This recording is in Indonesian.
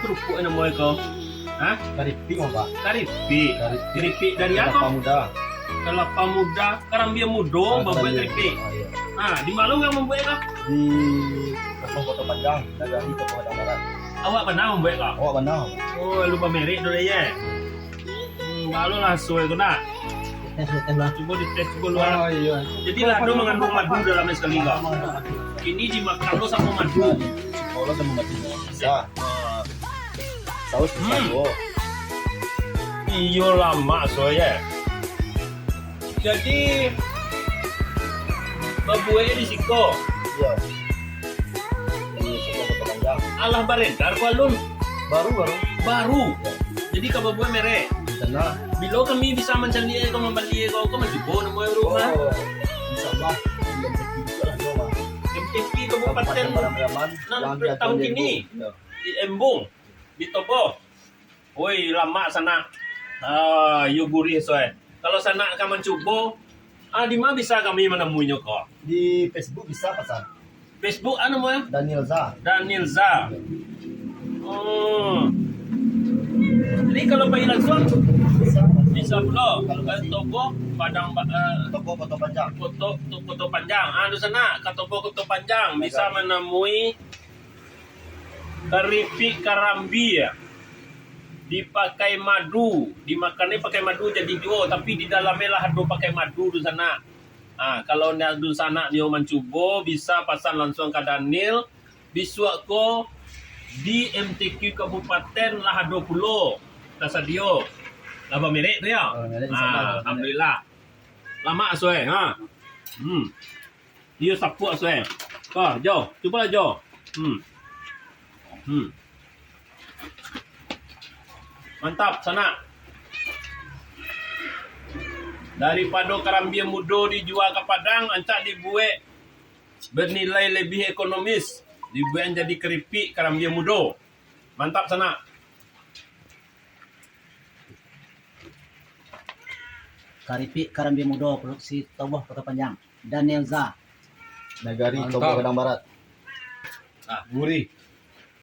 kerupuk yang namanya kau? Hah? Keripik Pak. Keripik. Keripik dari Kelapa apa? muda. Kelapa muda, karambia mudo, membuat keripik. Iya. Ah, di Malu yang membuat kah? Di Kota Panjang, Nagari Kota Barat. Awak pernah membuat kah? Oh, benar. Oh, lupa merek dulu ya. Malu lah sesuai tu nak. Tes lah. Coba dites coba luar. Oh iya. Jadi lado mengandung madu dalamnya sekali kah? Ini dimakan lo sama madu. Kalau sama mati bisa. Saus bisa kok. Iyo lama soalnya. Jadi babunya di siko. Iya. Di Kota Panjang. Alah baredar ku alun. Baru. Jadi kalau babunya merek. Sana. Bilo kami bisa mencari kau membeli kau mencoba nama rumah. Oh. Insyaallah. Yang kecil juga lah Pak. MTQ Kabupaten tahun ini di Embung, di Tobo. Woi lama sana. You gurih soalnya. Kalau sana kamu mencoba, di mana bisa kami menemuinya kok? Di Facebook bisa pesan. Facebook namanya Daniel Za. Daniel Za. Oh. Jadi kalau bayi langsung bisa pula. Kalau ke Tobo, Padang Toko Kota Panjang. Koto Panjang. Di sana ke Tobo Koto Panjang bisa menemui keripik karambi ya. Dipakai madu, dimakannya pakai madu jadi duo, tapi di dalamnya lah ada pakai madu di sana. Kalau di sana dia mencoba bisa pesan langsung ke Daniel, bisuak ko di MTQ Kabupaten lah 20 Tasadio. Laba merek tu ya. Alhamdulillah. Lama asuai, Dia sapu asuai. Jo, cuba Jo. Mantap sana. Daripada karambia mudo dijual ke Padang, ancak dibuat bernilai lebih ekonomis. Dibuat jadi keripik karambia mudo. Mantap sana. Keripik Karambia Muda produksi Toboh Kota Panjang. Daniel Za. Nagari Kota Barat. Gurih.